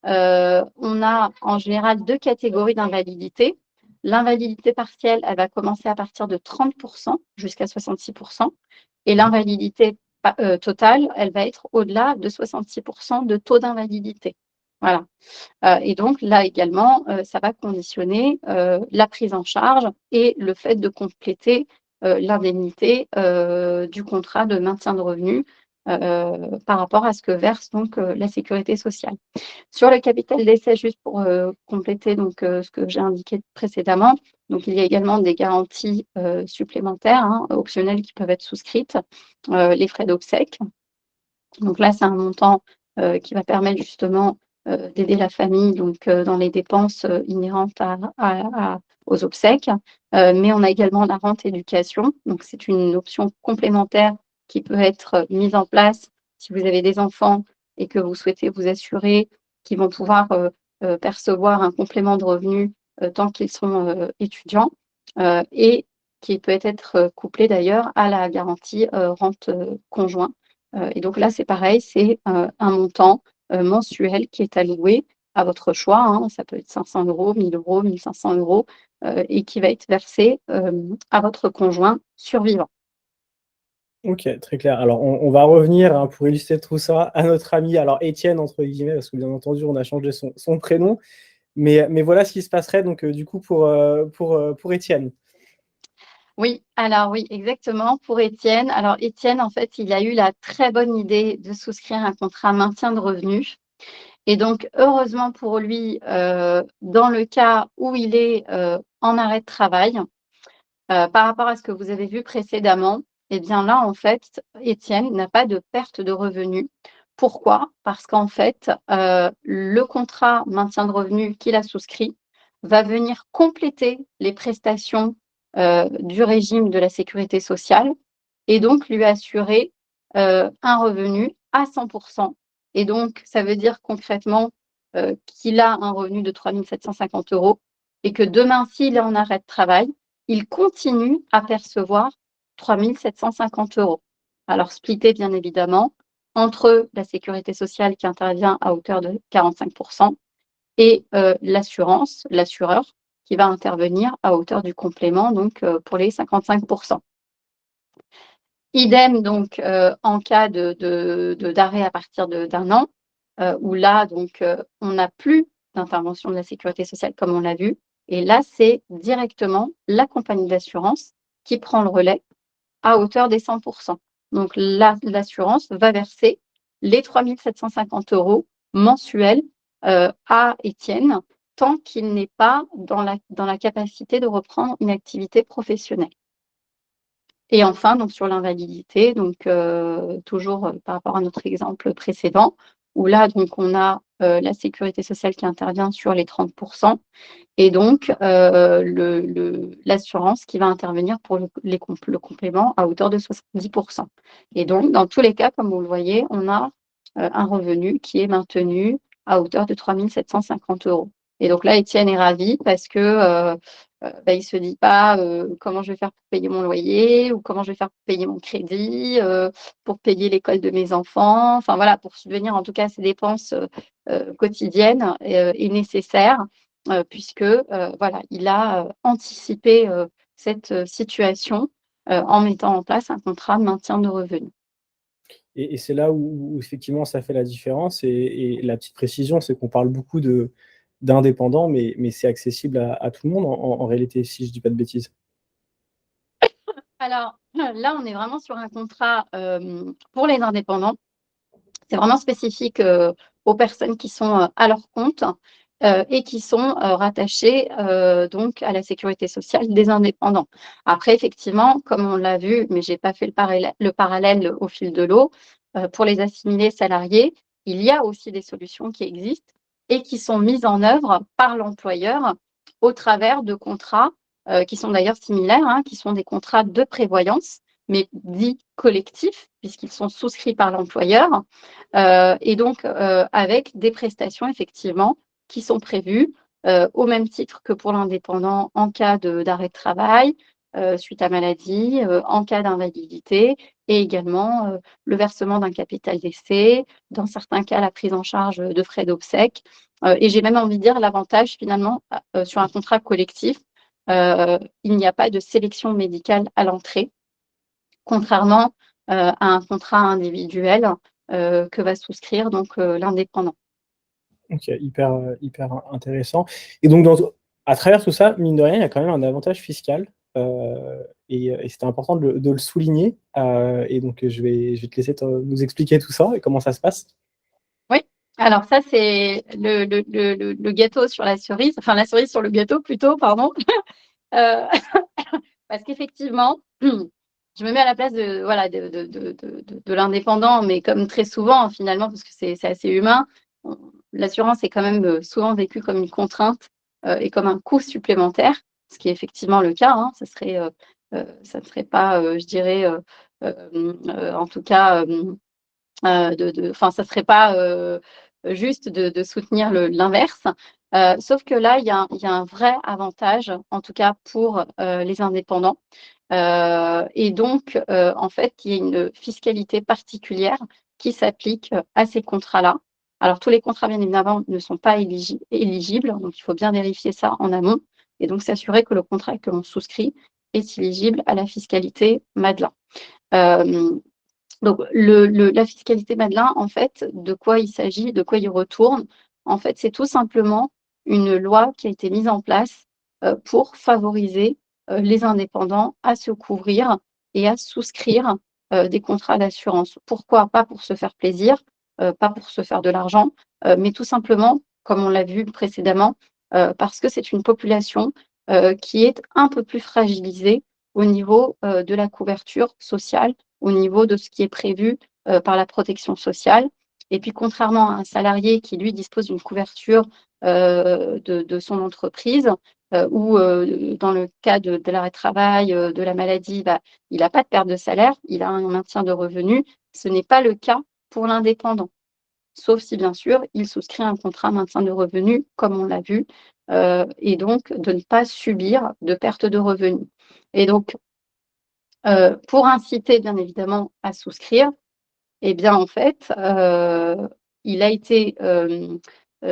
on a en général 2 catégories d'invalidité. L'invalidité partielle, elle va commencer à partir de 30% jusqu'à 66%, et l'invalidité totale, elle va être au-delà de 66% de taux d'invalidité. Voilà. Et donc là également, ça va conditionner la prise en charge et le fait de compléter l'indemnité du contrat de maintien de revenus par rapport à ce que verse donc la sécurité sociale. Sur le capital d'essai, juste pour compléter donc ce que j'ai indiqué précédemment, donc il y a également des garanties supplémentaires, hein, optionnelles, qui peuvent être souscrites, les frais d'obsèques. Donc là, c'est un montant qui va permettre justement d'aider la famille donc dans les dépenses inhérentes aux obsèques. Mais on a également la rente éducation. Donc c'est une option complémentaire qui peut être mise en place si vous avez des enfants et que vous souhaitez vous assurer qu'ils vont pouvoir percevoir un complément de revenu tant qu'ils sont étudiants, et qui peut être couplé d'ailleurs à la garantie rente conjoint. Et donc là, c'est pareil, c'est un montant mensuel qui est alloué à votre choix, hein. Ça peut être 500 €, 1 000 €, 1 500 € et qui va être versé à votre conjoint survivant. OK, très clair. Alors on va revenir, hein, pour illustrer tout ça à notre ami, alors «Étienne» entre guillemets, parce que bien entendu on a changé son prénom, mais voilà ce qui se passerait donc du coup pour Étienne. Oui, alors oui, exactement, pour Étienne. Alors Étienne, en fait, il a eu la très bonne idée de souscrire un contrat maintien de revenus. Et donc, heureusement pour lui, dans le cas où il est en arrêt de travail, par rapport à ce que vous avez vu précédemment, eh bien là, en fait, Étienne n'a pas de perte de revenus. Pourquoi? Parce qu'en fait, le contrat maintien de revenus qu'il a souscrit va venir compléter les prestations du régime de la sécurité sociale et donc lui assurer un revenu à 100%. Et donc, ça veut dire concrètement qu'il a un revenu de 3 750 € et que demain, s'il est en arrêt de travail, il continue à percevoir 3 750 €. Alors splitté bien évidemment entre la sécurité sociale qui intervient à hauteur de 45% et l'assureur qui va intervenir à hauteur du complément, donc pour les 55%. Idem donc en cas d'arrêt à partir d'1 an, où là donc on n'a plus d'intervention de la sécurité sociale comme on l'a vu, et là c'est directement la compagnie d'assurance qui prend le relais à hauteur des 100%. Donc l'assurance va verser les 3 750 € mensuels à Étienne tant qu'il n'est pas dans la capacité de reprendre une activité professionnelle. Et enfin, donc sur l'invalidité, donc toujours par rapport à notre exemple précédent, où là, donc on a la sécurité sociale qui intervient sur les 30% et donc l'assurance qui va intervenir pour le complément à hauteur de 70%. Et donc, dans tous les cas, comme vous le voyez, on a un revenu qui est maintenu à hauteur de 3 750 €. Et donc là, Étienne est ravi parce que bah, il ne se dit pas comment je vais faire pour payer mon loyer ou comment je vais faire pour payer mon crédit, pour payer l'école de mes enfants, enfin voilà, pour subvenir en tout cas à ses dépenses quotidiennes et nécessaires, puisque voilà, il a anticipé cette situation en mettant en place un contrat de maintien de revenus. Et c'est là où effectivement ça fait la différence et la petite précision, c'est qu'on parle beaucoup d'indépendants, mais c'est accessible à tout le monde en réalité, si je dis pas de bêtises? Alors là, on est vraiment sur un contrat pour les indépendants. C'est vraiment spécifique aux personnes qui sont à leur compte et qui sont rattachés donc à la sécurité sociale des indépendants. Après, effectivement, comme on l'a vu, mais je n'ai pas fait le parallèle au fil de l'eau, pour les assimilés salariés, il y a aussi des solutions qui existent et qui sont mises en œuvre par l'employeur au travers de contrats qui sont d'ailleurs similaires, hein, qui sont des contrats de prévoyance, mais dits collectifs, puisqu'ils sont souscrits par l'employeur, et donc avec des prestations, effectivement, qui sont prévues au même titre que pour l'indépendant en cas d'arrêt de travail, suite à maladie, en cas d'invalidité, et également le versement d'un capital d'essai, dans certains cas la prise en charge de frais d'obsèques. Et j'ai même envie de dire l'avantage finalement sur un contrat collectif, il n'y a pas de sélection médicale à l'entrée, contrairement à un contrat individuel que va souscrire donc l'indépendant. Ok, hyper intéressant. Et donc, à travers tout ça, mine de rien, il y a quand même un avantage fiscal. Et c'était important de le souligner. Et donc, je vais te laisser nous expliquer tout ça et comment ça se passe. Oui, alors ça, c'est le gâteau sur la cerise, enfin la cerise sur le gâteau plutôt, pardon. Parce qu'effectivement, je me mets à la place voilà, de l'indépendant, mais comme très souvent, finalement, parce que c'est assez humain, l'assurance est quand même souvent vécue comme une contrainte et comme un coût supplémentaire, ce qui est effectivement le cas. Hein, ça ne serait pas, je dirais, en tout cas, ça ne serait pas juste de soutenir l'inverse. Sauf que là, il y a un vrai avantage, en tout cas pour les indépendants. Et donc, en fait, il y a une fiscalité particulière qui s'applique à ces contrats-là. Alors, tous les contrats, bien évidemment, ne sont pas éligibles, donc il faut bien vérifier ça en amont, et donc s'assurer que le contrat que l'on souscrit est éligible à la fiscalité Madelin. Donc, la fiscalité Madelin, en fait, de quoi il s'agit, de quoi il retourne? En fait, c'est tout simplement une loi qui a été mise en place pour favoriser les indépendants à se couvrir et à souscrire des contrats d'assurance. Pourquoi? Pas pour se faire plaisir, pas pour se faire de l'argent, mais tout simplement, comme on l'a vu précédemment, parce que c'est une population qui est un peu plus fragilisée au niveau de la couverture sociale, au niveau de ce qui est prévu par la protection sociale. Et puis, contrairement à un salarié qui, lui, dispose d'une couverture de son entreprise, ou dans le cas de l'arrêt de travail, de la maladie, il n'a pas de perte de salaire, il a un maintien de revenus. Ce n'est pas le cas pour l'indépendant, sauf si, bien sûr, il souscrit un contrat maintien de revenus, comme on l'a vu, et donc de ne pas subir de perte de revenus. Et donc, pour inciter, bien évidemment, à souscrire, eh bien, en fait, il a été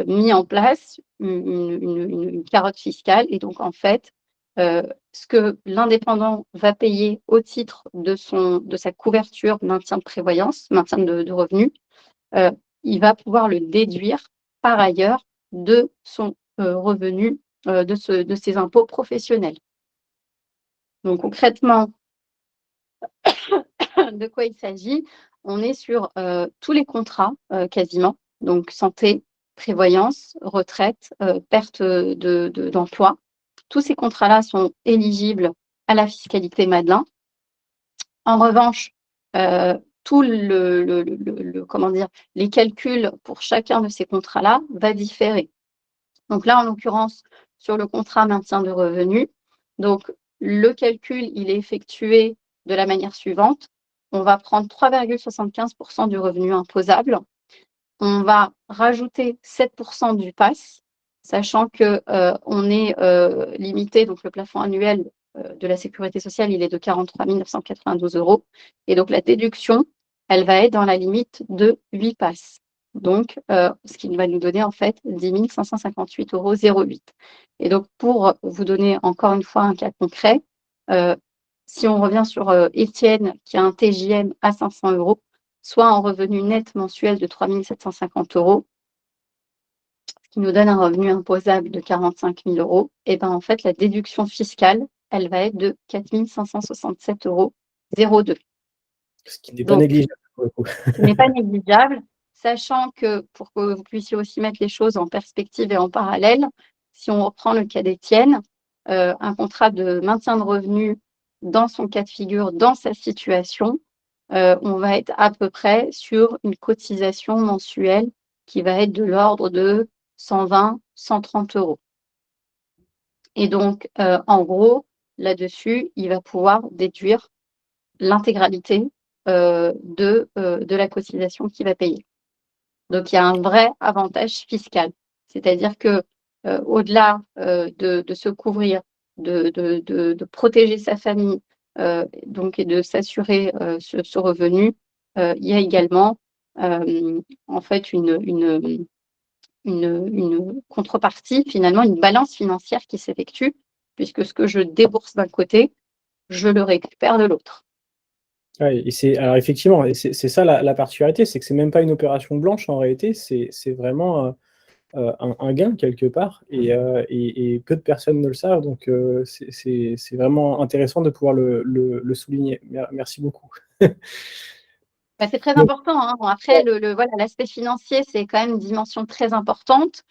mis en place une carotte fiscale. Et donc, en fait, ce que l'indépendant va payer au titre de sa couverture maintien de prévoyance, maintien de revenus, il va pouvoir le déduire par ailleurs de son revenu, de ses impôts professionnels. Donc, concrètement, de quoi il s'agit? On est sur tous les contrats quasiment, donc santé, prévoyance, retraite, perte d'emploi. Tous ces contrats-là sont éligibles à la fiscalité Madelin. En revanche, tout comment dire, les calculs pour chacun de ces contrats-là va différer. Donc là, en l'occurrence, sur le contrat maintien de revenus, donc le calcul, il est effectué de la manière suivante. On va prendre 3,75% du revenu imposable. On va rajouter 7% du PAS, sachant qu'on est limité, donc le plafond annuel de la sécurité sociale, il est de 43 992 €. Et donc la déduction, elle va être dans la limite de 8 PAS. Donc, ce qui va nous donner en fait 10 558,08 €. Et donc, pour vous donner encore une fois un cas concret, si on revient sur Étienne, qui a un TJM à 500 €, soit en revenu net mensuel de 3 750 €, ce qui nous donne un revenu imposable de 45 000 €, et bien en fait, la déduction fiscale, elle va être de 4 567,02 €. Ce qui n'est pas Donc, négligeable pour le coup. ce n'est pas négligeable, sachant que, pour que vous puissiez aussi mettre les choses en perspective et en parallèle, si on reprend le cas d'Étienne, un contrat de maintien de revenus dans son cas de figure, dans sa situation, on va être à peu près sur une cotisation mensuelle qui va être de l'ordre de 120, 130 euros. Et donc, en gros, là-dessus, il va pouvoir déduire l'intégralité de la cotisation qu'il va payer. Donc, il y a un vrai avantage fiscal. C'est-à-dire que au-delà de se couvrir, de protéger sa famille donc, et de s'assurer ce revenu, il y a également en fait une contrepartie, finalement, une balance financière qui s'effectue, puisque ce que je débourse d'un côté, je le récupère de l'autre. Ouais, et alors effectivement, et c'est ça la particularité, c'est que c'est même pas une opération blanche en réalité, c'est vraiment un gain quelque part, et peu de personnes ne le savent, donc c'est vraiment intéressant de pouvoir le souligner. Merci beaucoup. Bah, c'est très Donc, important, hein. Bon, après, voilà, l'aspect financier, c'est quand même une dimension très importante.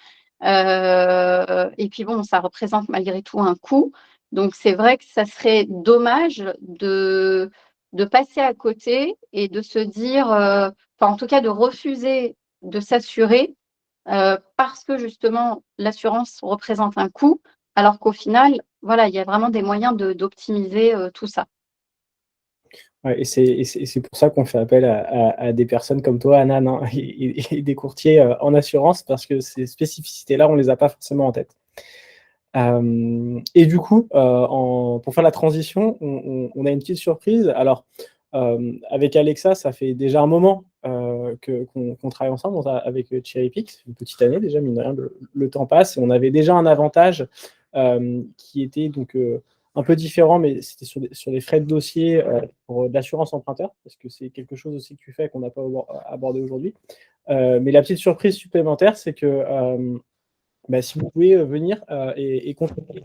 Et puis bon, ça représente malgré tout un coût. Donc, c'est vrai que ça serait dommage de passer à côté et de se dire, enfin, en tout cas, de refuser de s'assurer parce que justement, l'assurance représente un coût, alors qu'au final, voilà, il y a vraiment des moyens d'optimiser tout ça. ouais, et c'est pour ça qu'on fait appel à des personnes comme toi, Anan, hein, et des courtiers en assurance, parce que ces spécificités-là, on les a pas forcément en tête. Et du coup, pour faire la transition, on a une petite surprise. Alors, avec Alexa, ça fait déjà un moment qu'on travaille ensemble avec Cherrypick. C'est une petite année déjà, mine de rien, le temps passe. Et on avait déjà un avantage qui était donc un peu différent, mais c'était sur les frais de dossier pour de l'assurance emprunteur, parce que c'est quelque chose aussi que tu fais qu'on n'a pas abordé aujourd'hui. Mais la petite surprise supplémentaire, c'est que bah, si vous pouvez venir et contacter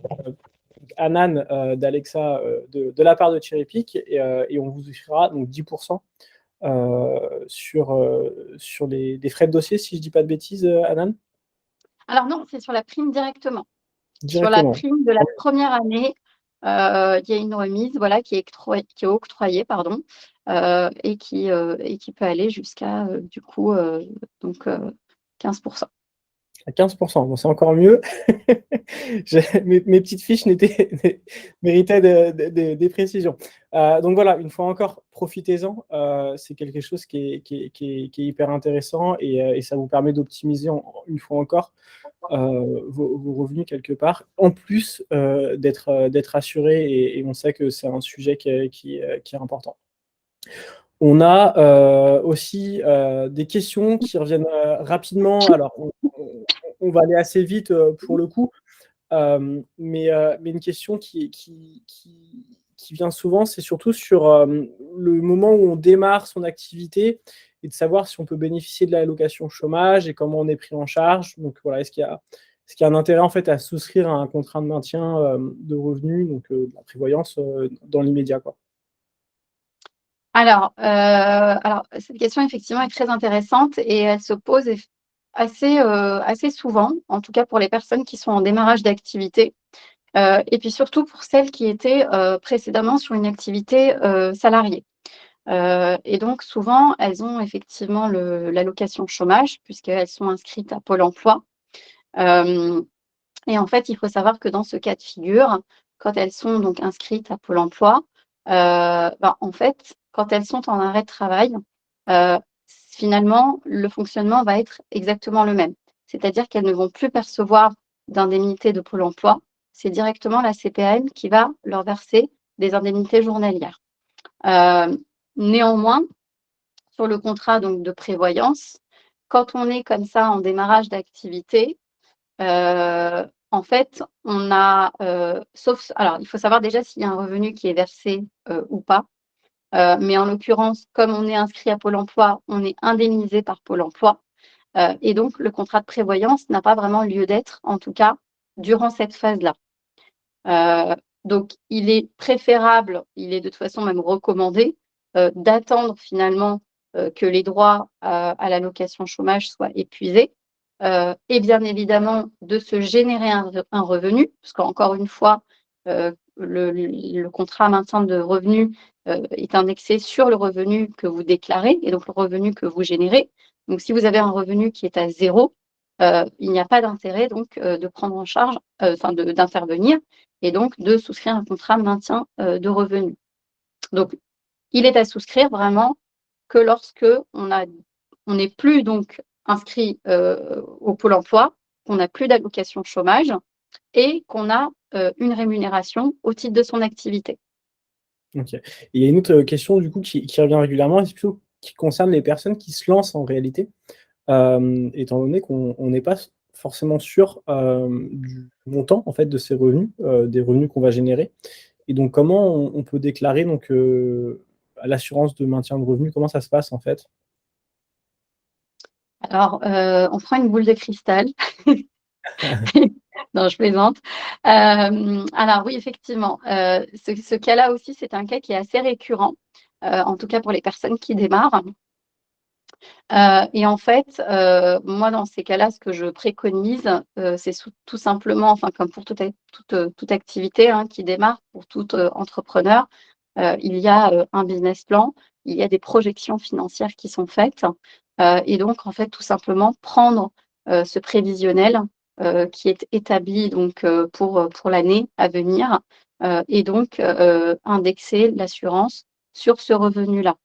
Anan d'Alexa de la part de Cherrypick, et on vous offrira donc 10% sur les frais de dossier, si je ne dis pas de bêtises, Anan. Alors non, c'est sur la prime directement. Sur la Directement. prime de la première année, il y a une remise, voilà, qui est octroyée, pardon, et qui peut aller jusqu'à, du coup, donc 15%. À 15%. Bon, c'est encore mieux. Mes petites fiches méritaient des précisions. Donc voilà, une fois encore, profitez-en. C'est quelque chose qui est hyper intéressant, et ça vous permet d'optimiser une fois encore vos revenus quelque part, en plus d'être assuré, et on sait que c'est un sujet qui est important. On a aussi des questions qui reviennent rapidement. Alors, on va aller assez vite pour le coup, mais une question qui vient souvent, c'est surtout sur le moment où on démarre son activité, et de savoir si on peut bénéficier de l'allocation chômage et comment on est pris en charge. Donc voilà, est-ce qu'il y a un intérêt en fait à souscrire à un contrat de maintien de revenus, donc de la prévoyance dans l'immédiat, quoi. Alors, cette question, effectivement, est très intéressante et elle se pose assez souvent, en tout cas pour les personnes qui sont en démarrage d'activité, et puis surtout pour celles qui étaient précédemment sur une activité salariée. Et donc, souvent, elles ont effectivement l'allocation chômage, puisqu'elles sont inscrites à Pôle emploi. Et en fait, il faut savoir que dans ce cas de figure, quand elles sont donc inscrites à Pôle emploi, en fait, quand elles sont en arrêt de travail, finalement, le fonctionnement va être exactement le même. C'est-à-dire qu'elles ne vont plus percevoir d'indemnités de Pôle emploi. C'est directement la CPAM qui va leur verser des indemnités journalières. Néanmoins, sur le contrat donc, de prévoyance, quand on est comme ça en démarrage d'activité, en fait, on a, alors il faut savoir déjà s'il y a un revenu qui est versé ou pas. Mais en l'occurrence, comme on est inscrit à Pôle emploi, on est indemnisé par Pôle emploi. Et donc, le contrat de prévoyance n'a pas vraiment lieu d'être, en tout cas, durant cette phase-là. Donc, il est préférable, il est de toute façon même recommandé, d'attendre finalement que les droits à l'allocation chômage soient épuisés, et bien évidemment de se générer un revenu, parce qu'encore une fois, le contrat maintien de revenu est indexé sur le revenu que vous déclarez et donc le revenu que vous générez. Donc si vous avez un revenu qui est à 0, il n'y a pas d'intérêt donc de prendre en charge, d'intervenir et donc de souscrire un contrat de maintien de revenu. Donc il est à souscrire vraiment que lorsque on n'est plus donc inscrit au Pôle emploi, qu'on n'a plus d'allocation chômage et qu'on a une rémunération au titre de son activité. OK. Et il y a une autre question du coup qui revient régulièrement, c'est plutôt qui concerne les personnes qui se lancent en réalité, étant donné qu'on n'est pas forcément sûr, du montant en fait de ces revenus, des revenus qu'on va générer. Et donc comment on peut déclarer donc, à l'assurance de maintien de revenus? Comment ça se passe en fait? Alors, on prend une boule de cristal. Non, je plaisante. Alors oui, effectivement, ce cas-là aussi, c'est un cas qui est assez récurrent, en tout cas pour les personnes qui démarrent. Et en fait, moi, dans ces cas-là, ce que je préconise, c'est tout simplement, enfin, comme pour toute activité hein, qui démarre, pour tout entrepreneur, il y a un business plan, il y a des projections financières qui sont faites. Et donc, en fait, tout simplement, prendre ce prévisionnel qui est établi donc, pour l'année à venir et donc indexer l'assurance sur ce revenu-là.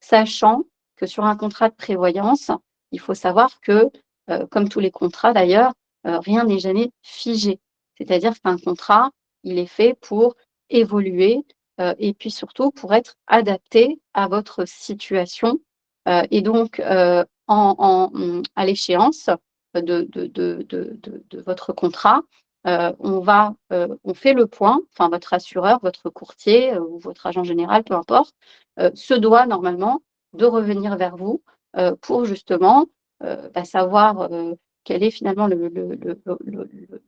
Sachant que sur un contrat de prévoyance, il faut savoir que, comme tous les contrats d'ailleurs, rien n'est jamais figé. C'est-à-dire qu'un contrat, il est fait pour évoluer et puis surtout pour être adapté à votre situation. Et donc, à l'échéance de votre contrat, on fait le point, enfin votre assureur, votre courtier ou votre agent général, peu importe, se doit normalement de revenir vers vous pour justement savoir quel est finalement le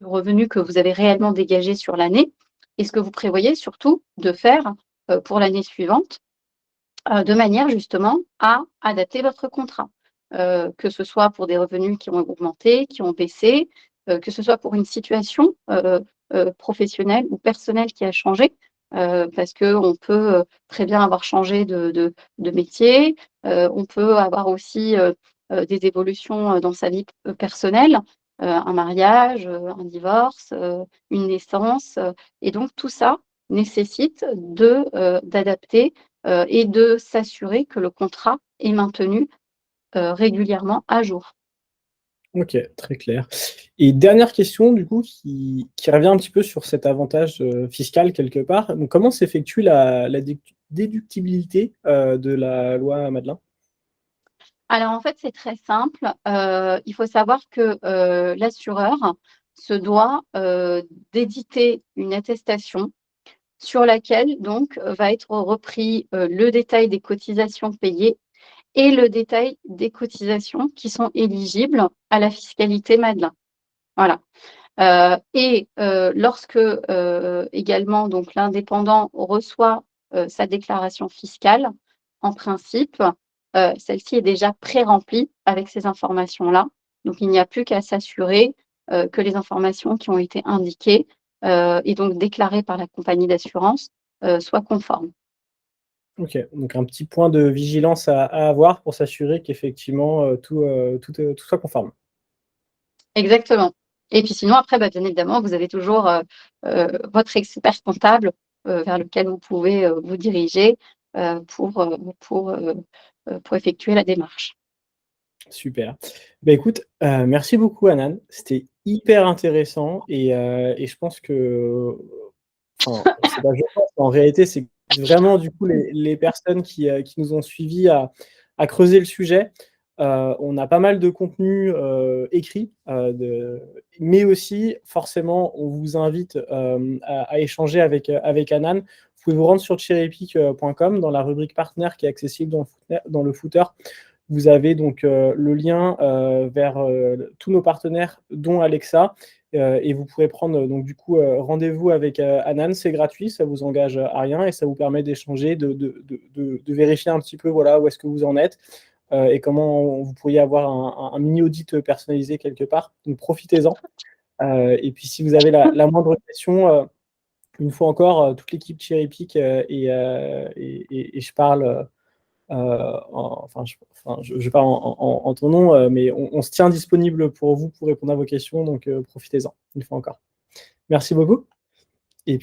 revenu que vous avez réellement dégagé sur l'année et ce que vous prévoyez surtout de faire pour l'année suivante de manière justement à adapter votre contrat. Que ce soit pour des revenus qui ont augmenté, qui ont baissé, que ce soit pour une situation professionnelle ou personnelle qui a changé, parce qu'on peut très bien avoir changé de métier, on peut avoir aussi des évolutions dans sa vie personnelle, un mariage, un divorce, une naissance, et donc tout ça nécessite d'adapter et de s'assurer que le contrat est maintenu régulièrement à jour. OK, très clair. Et dernière question du coup qui revient un petit peu sur cet avantage, fiscal quelque part. Donc comment s'effectue la déductibilité, de la loi Madelin? Alors en fait, c'est très simple. Il faut savoir que l'assureur se doit d'éditer une attestation sur laquelle donc va être repris le détail des cotisations payées et le détail des cotisations qui sont éligibles à la fiscalité Madelin. Voilà. Et lorsque également donc l'indépendant reçoit sa déclaration fiscale, en principe, celle-ci est déjà pré-remplie avec ces informations-là. Donc il n'y a plus qu'à s'assurer que les informations qui ont été indiquées et donc déclarées par la compagnie d'assurance soient conformes. OK, donc un petit point de vigilance à avoir pour s'assurer qu'effectivement, tout soit conforme. Exactement. Et puis sinon après, bien évidemment, vous avez toujours votre expert comptable vers lequel vous pouvez vous diriger pour effectuer la démarche. Super. Bah, écoute, merci beaucoup Anan. C'était hyper intéressant et je pense que enfin, c'est pas je pense, en réalité, c'est vraiment du coup les personnes qui nous ont suivis à creuser le sujet. On a pas mal de contenu, écrit, mais aussi forcément on vous invite, à échanger avec Anan. Vous pouvez vous rendre sur cherrypick.com dans la rubrique partenaire qui est accessible dans le footer. Vous avez donc le lien vers tous nos partenaires, dont Alexa. et vous pourrez prendre donc du coup rendez-vous avec Anan, c'est gratuit, ça vous engage à rien et ça vous permet d'échanger, de vérifier un petit peu voilà, où est-ce que vous en êtes et comment vous pourriez avoir un mini audit personnalisé quelque part. Donc profitez-en. Et puis si vous avez la moindre question, une fois encore, toute l'équipe Cherry Pick et je parle je parle en ton nom, mais on se tient disponible pour vous pour répondre à vos questions, donc profitez-en une fois encore. Merci beaucoup.